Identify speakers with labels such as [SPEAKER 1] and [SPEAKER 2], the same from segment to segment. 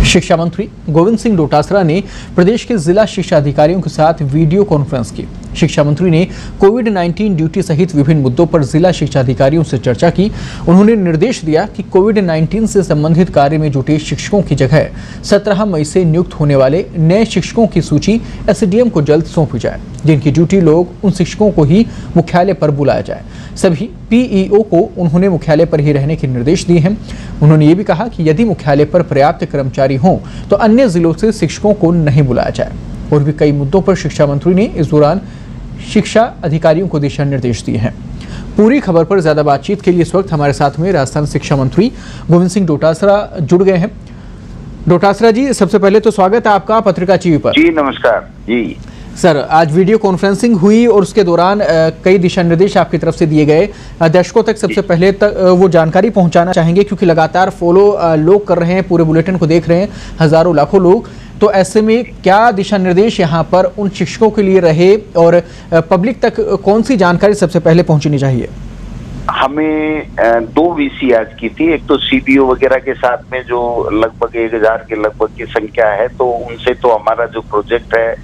[SPEAKER 1] शिक्षा मंत्री गोविंद सिंह डोटासरा ने प्रदेश के जिला शिक्षा अधिकारियों के साथ वीडियो कॉन्फ्रेंस की। शिक्षा मंत्री ने कोविड-19 ड्यूटी सहित विभिन्न मुद्दों पर जिला शिक्षा अधिकारियों से चर्चा की। उन्होंने निर्देश दिया कि कोविड-19 से संबंधित कार्य में जुटे शिक्षकों की जगह 17 मई से नियुक्त होने वाले नए शिक्षकों की सूची एसडीएम को जल्द सौंपी जाए, जिनकी ड्यूटी लोग उन शिक्षकों को ही मुख्यालय पर बुलाया जाए। सभी पीईओ को उन्होंने मुख्यालय पर ही रहने के निर्देश दिए हैं। उन्होंने ये भी कहा कि यदि मुख्यालय पर पर्याप्त कर्मचारी हों तो अन्य जिलों से शिक्षकों को नहीं बुलाया जाए। और भी कई मुद्दों पर शिक्षा मंत्री ने इस दौरान शिक्षा अधिकारियों को दिशा निर्देश दिए हैं। पूरी खबर पर ज्यादा बातचीत के लिए इस वक्त हमारे साथ में राजस्थान शिक्षा मंत्री गोविंद सिंह डोटासरा जुड़ गए हैं। डोटासरा जी, सबसे पहले तो स्वागत है आपका पत्रिका टीवी पर।
[SPEAKER 2] जी नमस्कार जी
[SPEAKER 1] सर, आज वीडियो कॉन्फ्रेंसिंग हुई और उसके दौरान कई दिशा निर्देश आपकी तरफ से दिए गए। दर्शकों तक सबसे पहले तक वो जानकारी पहुंचाना चाहेंगे, क्योंकि लगातार फॉलो लोग कर रहे हैं, पूरे बुलेटिन को देख रहे हैं हजारों लाखों लोग। तो ऐसे में क्या दिशा निर्देश यहाँ पर उन शिक्षकों के लिए रहे और पब्लिक तक कौन सी जानकारी सबसे पहले पहुंचनी चाहिए?
[SPEAKER 2] हमें 2 वीसी आज की थी। एक तो सीबीओ वगैरह के साथ में जो लगभग 1000 के लगभग की संख्या है, तो उनसे तो हमारा जो प्रोजेक्ट है,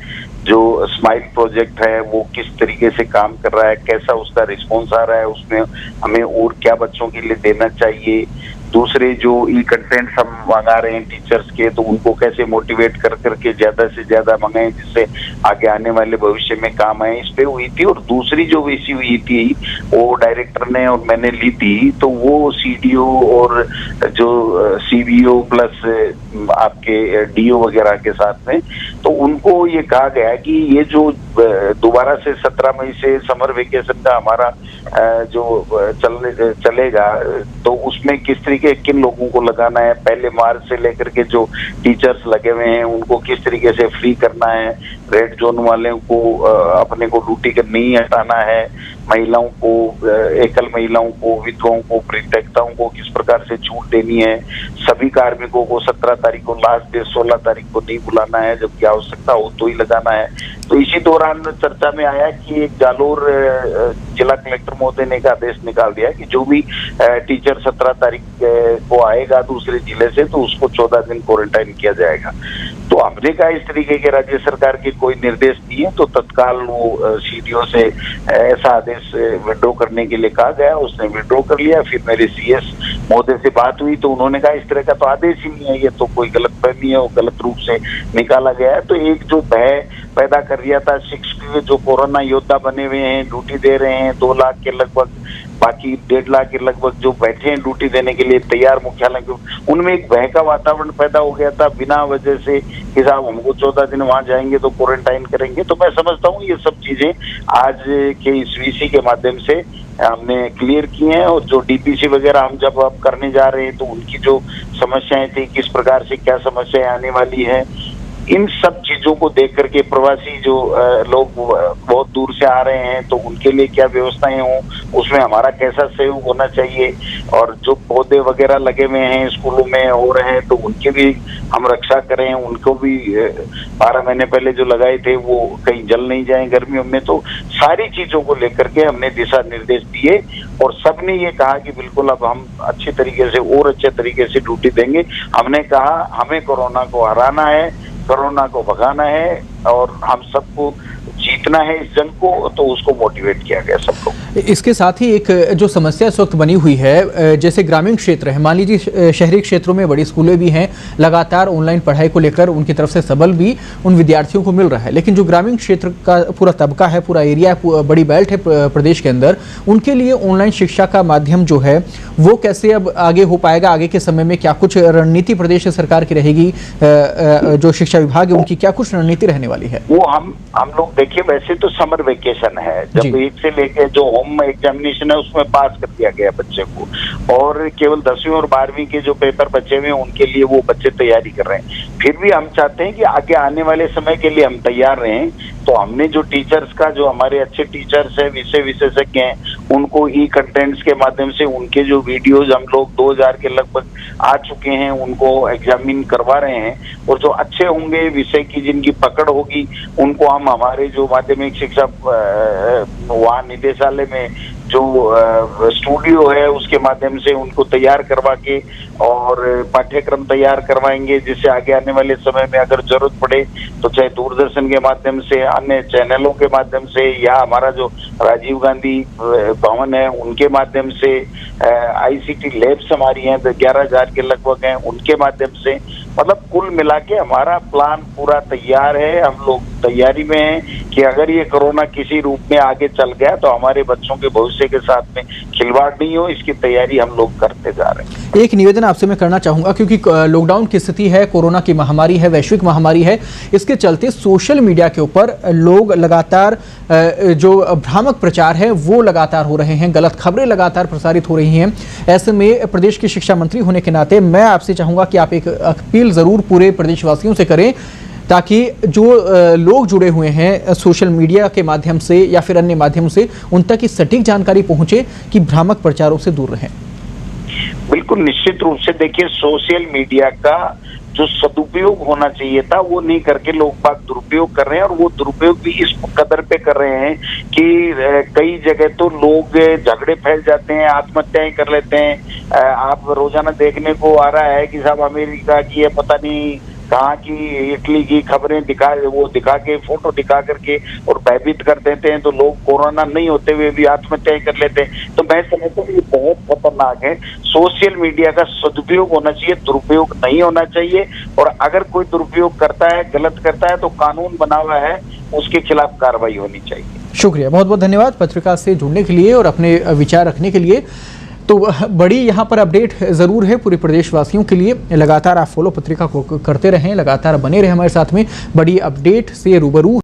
[SPEAKER 2] जो स्माइल प्रोजेक्ट है, वो किस तरीके से काम कर रहा है, कैसा उसका रिस्पॉन्स आ रहा है, उसमें हमें और क्या बच्चों के लिए देना चाहिए। दूसरे जो ई कंटेंट हम मंगा रहे हैं टीचर्स के, तो उनको कैसे मोटिवेट कर करके ज्यादा से ज्यादा मंगाएं जिससे आगे आने वाले भविष्य में काम आए, इस पे हुई थी। और दूसरी जो वीसी हुई थी वो डायरेक्टर ने और मैंने ली थी, तो वो सीडीओ और जो सीबीओ प्लस आपके डीओ वगैरह के साथ में, तो उनको ये कहा गया कि ये जो दोबारा से 17 मई से समर वेकेशन का हमारा जो चलेगा, तो उसमें किस तरीके किन लोगों को लगाना है, पहले मार्च से लेकर के जो टीचर्स लगे हुए हैं उनको किस तरीके से फ्री करना है, रेड जोन वाले को अपने को ड्यूटी कर नहीं हटाना है, महिलाओं को, एकल महिलाओं को, विधवाओं को, परित्यक्ताओं को किस प्रकार से छूट देनी है, सभी कार्मिकों को 17 तारीख को लास्ट डे 16 तारीख को नहीं बुलाना है, जबकि आवश्यकता हो तो ही लगाना है। तो इसी दौरान चर्चा में आया कि एक जालोर जिला कलेक्टर महोदय ने एक आदेश निकाल दिया कि जो भी टीचर 17 तारीख को आएगा दूसरे जिले से, तो उसको 14 दिन क्वारंटाइन किया जाएगा। तो हमने कहा इस तरीके के राज्य सरकार के कोई निर्देश दिए, तो तत्काल वो सीडीओ से ऐसा आदेश विड्रॉ करने के लिए कहा गया। उसने विड्रॉ कर लिया। फिर मेरे सीएस महोदय से बात हुई, तो उन्होंने कहा इस तरह का तो आदेश ही नहीं है, ये तो कोई गलतफहमी है, वो गलत रूप से निकाला गया है। तो एक जो भय पैदा कर दिया था शिक्षक जो कोरोना योद्धा बने हुए हैं, ड्यूटी दे रहे हैं 2 लाख के लगभग, बाकी 1.5 लाख के लगभग जो बैठे हैं ड्यूटी देने के लिए तैयार मुख्यालय के, उनमें एक भय का वातावरण पैदा हो गया था बिना वजह से कि साहब हमको 14 दिन वहां जाएंगे तो क्वारंटाइन करेंगे। तो मैं समझता हूँ ये सब चीजें आज के इस वीसी के माध्यम से हमने क्लियर की हैं। और जो डीपीसी वगैरह हम जब अब करने जा रहे हैं, तो उनकी जो समस्याएं थी, किस प्रकार से क्या समस्याएं आने वाली है, इन सब चीजों को देख करके प्रवासी जो लोग बहुत दूर से आ रहे हैं, तो उनके लिए क्या व्यवस्थाएं हों, उसमें हमारा कैसा सहयोग होना चाहिए, और जो पौधे वगैरह लगे हुए हैं स्कूलों में हो रहे हैं, तो उनकी भी हम रक्षा करें। उनको भी 12 महीने पहले जो लगाए थे वो कहीं जल नहीं जाए गर्मियों में। तो सारी चीजों को लेकर के हमने दिशा निर्देश दिए और सबने ये कहा कि बिल्कुल अब हम अच्छी तरीके से और अच्छे तरीके से ड्यूटी देंगे। हमने कहा हमें कोरोना को हराना है, कोरोना को भगाना है और हम सबको जीतना है इस जंग को, तो उसको मोटिवेट किया गया सबको।
[SPEAKER 1] इसके साथ ही एक जो समस्या इस वक्त बनी हुई है, जैसे ग्रामीण क्षेत्र है, मान लीजिए शहरी क्षेत्रों में बड़ी स्कूलें भी हैं, लगातार ऑनलाइन पढ़ाई को लेकर उनकी तरफ से सबल भी उन विद्यार्थियों को मिल रहा है, लेकिन जो ग्रामीण क्षेत्र का पूरा तबका है, पूरा एरिया, बड़ी बेल्ट है प्रदेश के अंदर, उनके लिए ऑनलाइन शिक्षा का माध्यम जो है वो कैसे अब आगे हो पाएगा? आगे के समय में क्या कुछ रणनीति प्रदेश सरकार की रहेगी? जो शिक्षा विभाग है उनकी क्या कुछ रणनीति रहने वाली है?
[SPEAKER 2] वो हम लोग देखिए, वैसे तो समर वेकेशन है, जब 1 से लेके जो होम एग्जामिनेशन है उसमें पास कर दिया गया बच्चे को, और केवल 10वीं और 12वीं के जो पेपर बचे हुए हैं उनके लिए वो बच्चे तैयारी कर रहे हैं। फिर भी हम चाहते हैं कि आगे आने वाले समय के लिए हम तैयार रहें, तो हमने जो टीचर्स का, जो हमारे अच्छे टीचर्स हैं, विषय विशेषज्ञ हैं, उनको ई कंटेंट्स के माध्यम से उनके जो वीडियोज हम लोग 2000 के लगभग आ चुके हैं उनको एग्जामिन करवा रहे हैं, और जो अच्छे होंगे विषय की, जिनकी पकड़ होगी, उनको हम हमारे जो माध्यमिक शिक्षा वहाँ निदेशालय में जो स्टूडियो है उसके माध्यम से उनको तैयार करवा के और पाठ्यक्रम तैयार करवाएंगे, जिससे आगे आने वाले समय में अगर जरूरत पड़े तो चाहे दूरदर्शन के माध्यम से, अन्य चैनलों के माध्यम से, या हमारा जो राजीव गांधी भवन है उनके माध्यम से, ICT लैब्स हमारी हैं 11,000 के लगभग हैं, उनके माध्यम से, मतलब कुल मिला के हमारा प्लान पूरा तैयार है। हम लोग तैयारी में हैं कि अगर ये कोरोना किसी रूप में आगे चल गया तो हमारे बच्चों के भविष्य के साथ में खिलवाड़ नहीं हो, इसकी तैयारी हम लोग करते जा रहे हैं।
[SPEAKER 1] एक निवेदन आपसे मैं करना चाहूंगा, क्योंकि लॉकडाउन की स्थिति है, कोरोना की महामारी है, वैश्विक महामारी है, इसके चलते सोशल मीडिया के ऊपर लोग लगातार जो भ्रामक प्रचार है वो लगातार हो रहे हैं, गलत खबरें लगातार प्रसारित हो रही हैं। ऐसे में प्रदेश के शिक्षा मंत्री होने के नाते मैं आपसे चाहूंगा कि आप एक अपील जरूर पूरे प्रदेशवासियों से करें, ताकि जो लोग जुड़े हुए हैं सोशल मीडिया के माध्यम से या फिर अन्य माध्यम से, उन तक की सटीक जानकारी पहुंचे कि भ्रामक प्रचारों से दूर रहें।
[SPEAKER 2] बिल्कुल निश्चित रूप से देखिए, सोशल मीडिया का जो सदुपयोग होना चाहिए था वो नहीं करके लोग बात दुरुपयोग कर रहे हैं, और वो दुरुपयोग भी इस कदर पे कर रहे हैं कि कई जगह तो लोग झगड़े फैल जाते हैं, आत्महत्याएं कर लेते हैं। आप रोजाना देखने को आ रहा है कि साहब अमेरिका की है, पता नहीं कहाँ की, इटली की खबरें दिखा के, फोटो दिखा करके और भयभीत कर देते हैं, तो लोग कोरोना नहीं होते हुए भी आत्महत्याएं कर लेते हैं। तो मैं समझता हूँ ये बहुत खतरनाक है। सोशल मीडिया का सदुपयोग होना चाहिए, दुरुपयोग नहीं होना चाहिए, और अगर कोई दुरुपयोग करता है, गलत करता है, तो कानून बना हुआ है, उसके खिलाफ कार्रवाई होनी चाहिए।
[SPEAKER 1] शुक्रिया, बहुत बहुत धन्यवाद पत्रिका से जुड़ने के लिए और अपने विचार रखने के लिए। तो बड़ी यहाँ पर अपडेट ज़रूर है पूरे प्रदेशवासियों के लिए। लगातार आप फॉलो पत्रिका को करते रहें, लगातार बने रहें हमारे साथ में, बड़ी अपडेट से रूबरू